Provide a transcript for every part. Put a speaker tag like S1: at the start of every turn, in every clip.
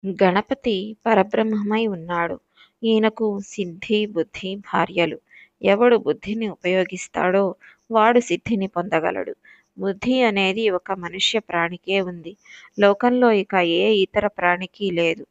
S1: గణపతి పరబ్రహ్మమై ఉన్నాడు. ఈయనకు సిద్ధి, బుద్ధి భార్యలు. ఎవడు బుద్ధిని ఉపయోగిస్తాడో వాడు సిద్ధిని పొందగలడు. బుద్ధి అనేది ఒక మనుష్య ప్రాణికే ఉంది. లోకంలో ఇక ఏ ఇతర ప్రాణికి లేదు.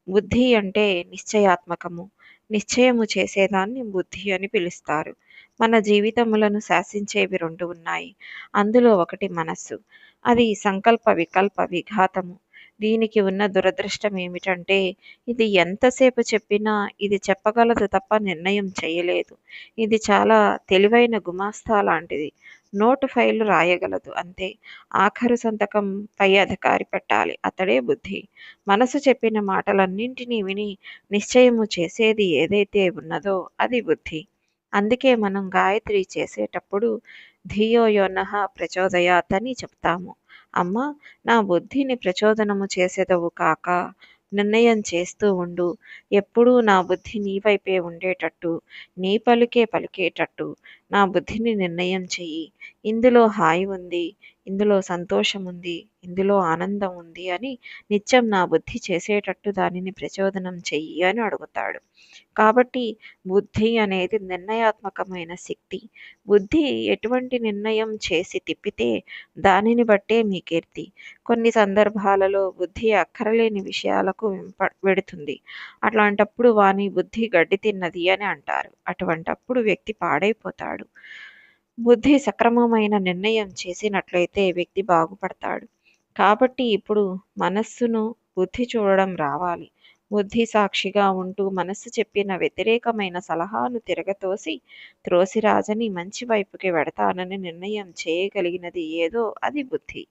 S1: బుద్ధి అంటే నిశ్చయాత్మకము. నిశ్చయము చేసేదాన్ని బుద్ధి అని పిలుస్తారు. మన జీవితములను శాసించేవి రెండు ఉన్నాయి. అందులో ఒకటి మనస్సు. అది సంకల్ప వికల్ప విఘాతము. దీనికి ఉన్న దురదృష్టం ఏమిటంటే ఇది ఎంతసేపు చెప్పినా ఇది చెప్పగలదు తప్ప నిర్ణయం చేయలేదు. ఇది చాలా తెలివైన గుమాస్తా లాంటిది. నోటు ఫైలు రాయగలదు అంతే. ఆఖరు సంతకం పై అధికారి పెట్టాలి. అతడే బుద్ధి. మనసు చెప్పిన మాటలన్నింటినీ విని నిశ్చయము చేసేది ఏదైతే ఉన్నదో అది బుద్ధి. అందుకే మనం గాయత్రి చేసేటప్పుడు ధియో యోనః ప్రచోదయాత్ అని చెప్తాము. అమ్మా, నా బుద్ధిని ప్రచోదనము చేసెదవు కాక నిర్ణయం చేస్తూ ఉండు. ఎప్పుడూ నా బుద్ధి నీ వైపే ఉండేటట్టు, నీ పలుకే పలికేటట్టు నా బుద్ధిని నిర్ణయం చెయ్యి. ఇందులో హాయి ఉంది, ఇందులో సంతోషం ఉంది, ఇందులో ఆనందం ఉంది అని నిత్యం నా బుద్ధి చేసేటట్టు దానిని ప్రచోదనం చెయ్యి అని అడుగుతాడు. కాబట్టి బుద్ధి అనేది నిర్ణయాత్మకమైన శక్తి. బుద్ధి ఎటువంటి నిర్ణయం చేసి తిప్పితే దానిని బట్టే మీ కీర్తి. కొన్ని సందర్భాలలో బుద్ధి అక్కరలేని విషయాలకు వెడుతుంది. అట్లాంటప్పుడు వాని బుద్ధి గడ్డి తిన్నది అని అంటారు. అటువంటప్పుడు వ్యక్తి పాడైపోతాడు. బుద్ధి సక్రమమైన నిర్ణయం చేసినట్లయితే వ్యక్తి బాగుపడతాడు. కాబట్టి ఇప్పుడు మనస్సును బుద్ధి చూడడం రావాలి. బుద్ధి సాక్షిగా ఉంటూ మనస్సు చెప్పిన వ్యతిరేకమైన సలహాను తిరగతోసి త్రోసిరాజని మంచి వైపుకి వెడతానని నిర్ణయం చేయగలిగినది ఏదో అది బుద్ధి.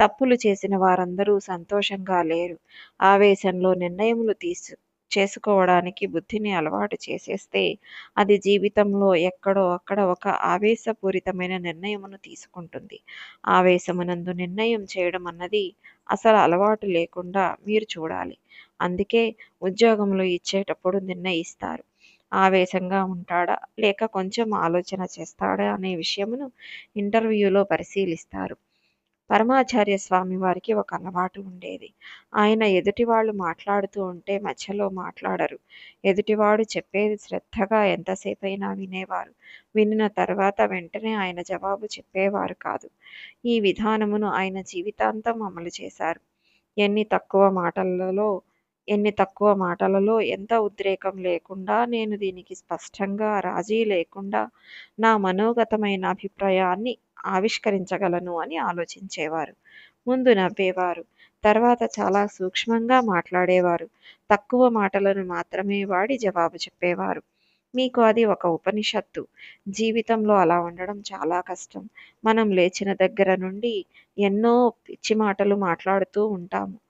S1: తప్పులు చేసిన వారందరూ సంతోషంగా లేరు. ఆవేశంలో నిర్ణయములు చేసుకోవడానికి బుద్ధిని అలవాటు చేసేస్తే అది జీవితంలో ఎక్కడో అక్కడ ఒక ఆవేశపూరితమైన నిర్ణయమును తీసుకుంటుంది. ఆవేశమునందు నిర్ణయం చేయడం అన్నది అసలు అలవాటు లేకుండా మీరు చూడాలి. అందుకే ఉద్యోగంలో ఇచ్చేటప్పుడు నిర్ణయిస్తారు. ఆవేశంగా ఉంటాడా లేక కొంచెం ఆలోచన చేస్తాడా అనే విషయమును ఇంటర్వ్యూలో పరిశీలిస్తారు. పరమాచార్య స్వామి వారికి ఒక అలవాటు ఉండేది. ఆయన ఎదుటివాళ్ళు మాట్లాడుతూ ఉంటే మధ్యలో మాట్లాడరు. ఎదుటివాడు చెప్పేది శ్రద్ధగా ఎంతసేపైనా వినేవారు. వినిన తర్వాత వెంటనే ఆయన జవాబు చెప్పేవారు కాదు. ఈ విధానమును ఆయన జీవితాంతం అమలు చేశారు. ఎన్ని తక్కువ మాటలలో ఎంత ఉద్రేకం లేకుండా నేను దీనికి స్పష్టంగా రాజీ లేకుండా నా మనోగతమైన అభిప్రాయాన్ని ఆవిష్కరించగలను అని ఆలోచించేవారు. ముందు నవ్వేవారు. తర్వాత చాలా సూక్ష్మంగా మాట్లాడేవారు. తక్కువ మాటలను మాత్రమే వాడి జవాబు చెప్పేవారు. మీకు అది ఒక ఉపనిషత్తు. జీవితంలో అలా ఉండడం చాలా కష్టం. మనం లేచిన దగ్గర నుండి ఎన్నో పిచ్చి మాటలు మాట్లాడుతూ ఉంటాము.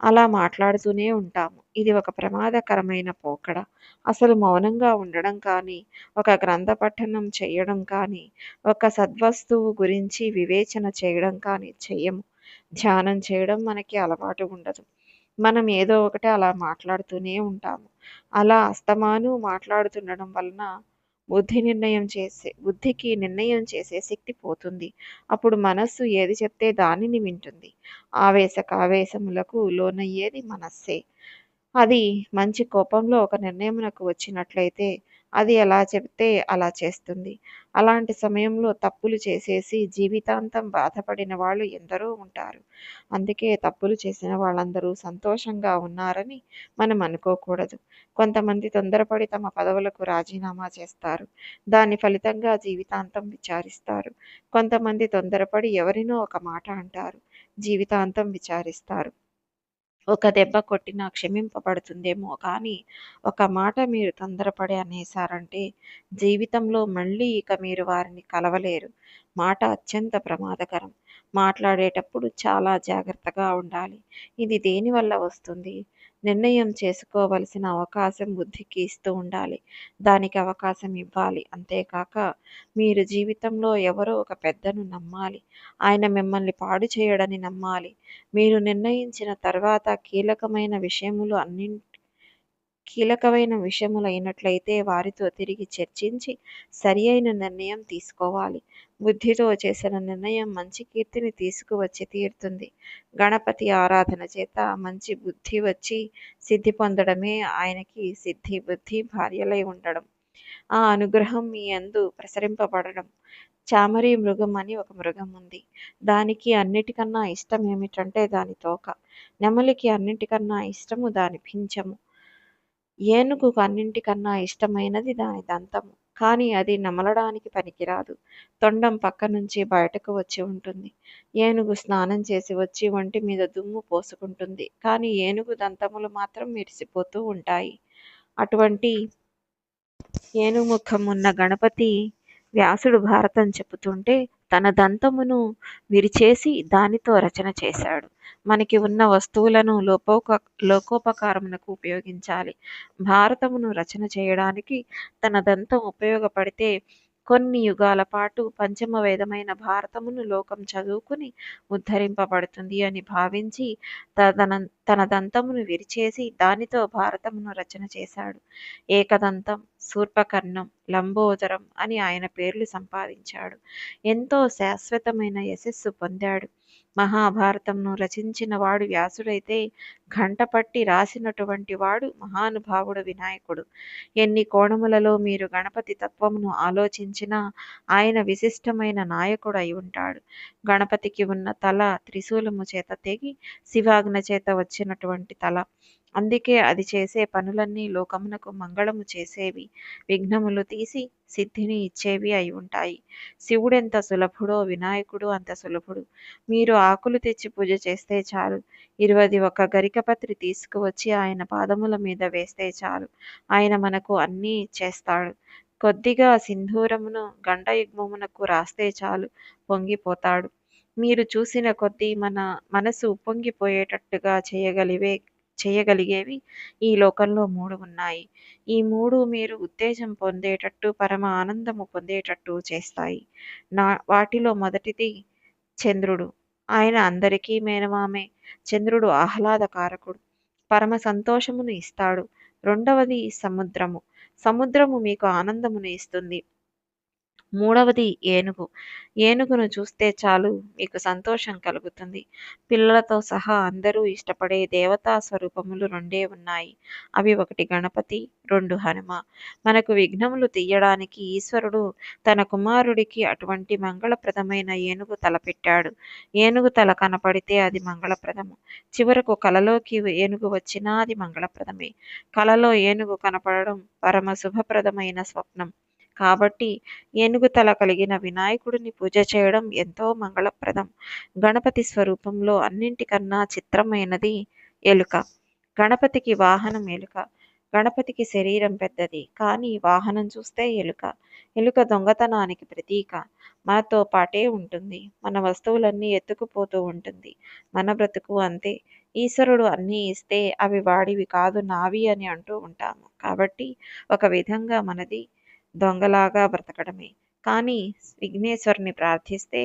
S1: అలా మాట్లాడుతూనే ఉంటాము. ఇది ఒక ప్రమాదకరమైన పోకడ. అసలు మౌనంగా ఉండడం కానీ, ఒక గ్రంథ పఠనం చేయడం కానీ, ఒక సద్వస్తువు గురించి వివేచన చేయడం కానీ చెయ్యము. ధ్యానం చేయడం మనకి అలవాటు ఉండదు. మనం ఏదో ఒకటి అలా మాట్లాడుతూనే ఉంటాము. అలా అస్తమాను మాట్లాడుతుండడం వలన బుద్ధికి నిర్ణయం చేసే శక్తి పోతుంది. అప్పుడు మనస్సు ఏది చెప్తే దానిని వింటుంది. ఆవేశకావేశములకు లోనయ్యేది మనస్సే. అది మంచి కోపంలో ఒక నిర్ణయమునకు వచ్చినట్లయితే అది ఎలా చెప్తే అలా చేస్తుంది. అలాంటి సమయంలో తప్పులు చేసేసి జీవితాంతం బాధపడిన వాళ్ళు ఎందరో ఉంటారు. అందుకే తప్పులు చేసిన వాళ్ళందరూ సంతోషంగా ఉన్నారని మనం అనుకోకూడదు. కొంతమంది తొందరపడి తమ పదవులకు రాజీనామా చేస్తారు. దాని ఫలితంగా జీవితాంతం విచారిస్తారు. కొంతమంది తొందరపడి ఎవరినో ఒక మాట అంటారు. జీవితాంతం విచారిస్తారు. ఒక దెబ్బ కొట్టినా క్షమింపబడుతుందేమో కానీ ఒక మాట మీరు తొందరపడి అనేశారంటే జీవితంలో మళ్ళీ ఇక మీరు వారిని కలవలేరు. మాట అత్యంత ప్రమాదకరం. మాట్లాడేటప్పుడు చాలా జాగ్రత్తగా ఉండాలి. ఇది దేనివల్ల వస్తుంది? నిర్ణయం చేసుకోవలసిన అవకాశం బుద్ధికి ఇస్తూ ఉండాలి. దానికి అవకాశం ఇవ్వాలి. అంతేకాక మీరు జీవితంలో ఎవరో ఒక పెద్దను నమ్మాలి. ఆయన మిమ్మల్ని పాడు చేయడని నమ్మాలి. మీరు నిర్ణయించిన తర్వాత కీలకమైన విషయములు కీలకమైన విషయములైనట్లయితే వారితో తిరిగి చర్చించి సరి అయిన నిర్ణయం తీసుకోవాలి. బుద్ధితో చేసిన నిర్ణయం మంచి కీర్తిని తీసుకువచ్చి తీరుతుంది. గణపతి ఆరాధన చేత మంచి బుద్ధి వచ్చి సిద్ధి పొందడమే ఆయనకి సిద్ధి బుద్ధి భార్యలై ఉండడం. ఆ అనుగ్రహం మీ యందు ప్రసరింపబడడం. చామరి మృగం అని ఒక మృగం ఉంది. దానికి అన్నిటికన్నా ఇష్టం ఏమిటంటే దాని తోక. నెమలికి అన్నిటికన్నా ఇష్టము దాని పింఛము. ఏనుగుకు అన్నింటికన్నా ఇష్టమైనది దాని దంతము. కానీ అది నమలడానికి పనికిరాదు. తొండం పక్క నుంచి బయటకు వచ్చి ఉంటుంది. ఏనుగు స్నానం చేసి వచ్చి ఒంటి మీద దుమ్ము పోసుకుంటుంది. కానీ ఏనుగు దంతములు మాత్రం మెరిసిపోతూ ఉంటాయి. అటువంటి ఏనుముఖం ఉన్న గణపతి వ్యాసుడు భారతం చెబుతుంటే తన దంతమును విరిచేసి దానితో రచన చేశాడు. మనకి ఉన్న వస్తువులను లోకోపకారమునకు ఉపయోగించాలి. భారతమును రచన చేయడానికి తన దంతం ఉపయోగపడితే కొన్ని యుగాల పాటు పంచమ వేదమైన భారతమును లోకం చదువుకుని ఉద్ధరింపబడుతుంది అని భావించి తన దంతమును విరిచేసి దానితో భారతమును రచన చేశాడు. ఏకదంతం, శూర్పకర్ణం, లంబోదరం అని ఆయన పేర్లు సంపాదించాడు. ఎంతో శాశ్వతమైన యశస్సు పొందాడు. మహాభారతంను రచించిన వాడు వ్యాసుడైతే గంట పట్టి రాసినటువంటి వాడు మహానుభావుడు వినాయకుడు. ఎన్ని కోణములలో మీరు గణపతి తత్వమును ఆలోచించినా ఆయన విశిష్టమైన నాయకుడు అయి ఉంటాడు. గణపతికి ఉన్న తల త్రిశూలము చేత తెగి శివాజ్ఞ చేత వచ్చినటువంటి తల. అందుకే అది చేసే పనులన్నీ లోకమునకు మంగళము చేసేవి, విఘ్నములు తీసి సిద్ధిని ఇచ్చేవి అయి ఉంటాయి. శివుడెంత సులభుడో వినాయకుడు అంత సులభుడు. మీరు ఆకులు తెచ్చి పూజ చేస్తే చాలు. 21 గరికపత్రి తీసుకువచ్చి ఆయన పాదముల మీద వేస్తే చాలు. ఆయన మనకు అన్నీ చేస్తాడు. కొద్దిగా సింధూరమును గండయుగ్మమునకు రాస్తే చాలు, పొంగిపోతాడు. మీరు చూసిన కొద్దీ మన మనసు ఉప్పొంగిపోయేటట్టుగా చేయగలిగేవి ఈ లోకంలో 3 ఉన్నాయి. ఈ 3 మీరు ఉత్తేజం పొందేటట్టు, పరమ ఆనందము పొందేటట్టు చేస్తాయి. వాటిలో మొదటిది చంద్రుడు. ఆయన అందరికీ మేనమామే. చంద్రుడు ఆహ్లాదకారకుడు, పరమ సంతోషమును ఇస్తాడు. రెండవది సముద్రము. సముద్రము మీకు ఆనందమును ఇస్తుంది. మూడవది ఏనుగు. ఏనుగును చూస్తే చాలు మీకు సంతోషం కలుగుతుంది. పిల్లలతో సహా అందరూ ఇష్టపడే దేవతా స్వరూపములు 2 ఉన్నాయి. అవి 1 గణపతి, 2 హనుమ. మనకు విఘ్నములు తీయడానికి ఈశ్వరుడు తన కుమారుడికి అటువంటి మంగళప్రదమైన ఏనుగు తల పెట్టాడు. ఏనుగు తల కనపడితే అది మంగళప్రదము. చివరకు కలలోకి ఏనుగు వచ్చినా అది మంగళప్రదమే. కలలో ఏనుగు కనపడడం పరమ శుభప్రదమైన స్వప్నం. కాబట్టి ఏనుగు తల కలిగిన వినాయకుడిని పూజ చేయడం ఎంతో మంగళప్రదం. గణపతి స్వరూపంలో అన్నింటికన్నా చిత్రమైనది ఎలుక. గణపతికి వాహనం ఎలుక. గణపతికి శరీరం పెద్దది, కానీ వాహనం చూస్తే ఎలుక. ఎలుక దొంగతనానికి ప్రతీక. మనతో పాటే ఉంటుంది. మన వస్తువులన్నీ ఎత్తుకుపోతూ ఉంటుంది. మన బ్రతుకు అంతే. ఈశ్వరుడు అన్నీ ఇస్తే అవి వాడివి కాదు నావి అని అంటూ ఉంటాము. కాబట్టి ఒక విధంగా మనది దొంగలాగా బ్రతకడమే. కానీ విఘ్నేశ్వరుని ప్రార్థిస్తే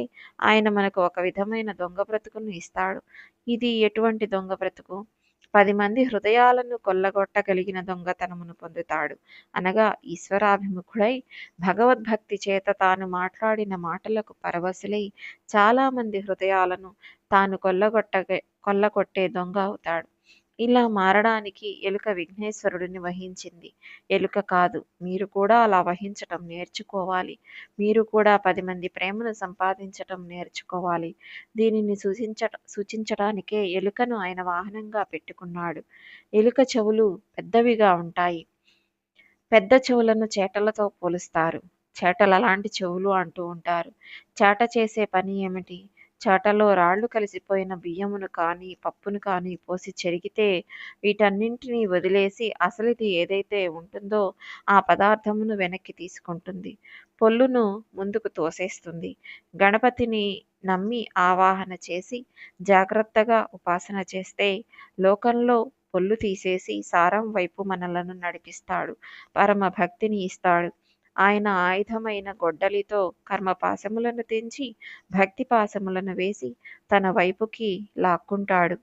S1: ఆయన మనకు ఒక విధమైన దొంగ బ్రతుకును ఇస్తాడు. ఇది ఎటువంటి దొంగ బ్రతుకు? 10 మంది హృదయాలను కొల్లగొట్టగలిగిన దొంగతనమును పొందుతాడు. అనగా ఈశ్వరాభిముఖుడై భగవద్భక్తి చేత తాను మాట్లాడిన మాటలకు పరవశులై చాలామంది హృదయాలను తాను కొల్లగొట్టే దొంగ అవుతాడు. ఇలా మారడానికి ఎలుక విఘ్నేశ్వరుడిని వహించింది. ఎలుక కాదు, మీరు కూడా అలా వహించటం నేర్చుకోవాలి. మీరు కూడా 10 మంది ప్రేమను సంపాదించటం నేర్చుకోవాలి. దీనిని సూచించటానికే ఎలుకను ఆయన వాహనంగా పెట్టుకున్నాడు. ఎలుక చెవులు పెద్దవిగా ఉంటాయి. పెద్ద చెవులను చేటలతో పోలుస్తారు. చేటలలాంటి చెవులు అంటూ ఉంటారు. చేట చేసే పని ఏమిటి? చాటలో రాళ్లు కలిసిపోయిన బియ్యమును కానీ పప్పును కానీ పోసి చెరిగితే వీటన్నింటినీ వదిలేసి అసలిది ఏదైతే ఉంటుందో ఆ పదార్థమును వెనక్కి తీసుకుంటుంది. పొల్లును ముందుకు తోసేస్తుంది. గణపతిని నమ్మి ఆవాహన చేసి జాగ్రత్తగా ఉపాసన చేస్తే లోకంలో పొల్లు తీసేసి సారం వైపు మనలను నడిపిస్తాడు. పరమ భక్తిని ఇస్తాడు. ఆయన ఆయుధమైన గొడ్డలితో కర్మపాశములను తెంచి భక్తి పాశములను వేసి తన వైపుకి లాక్కుంటాడు.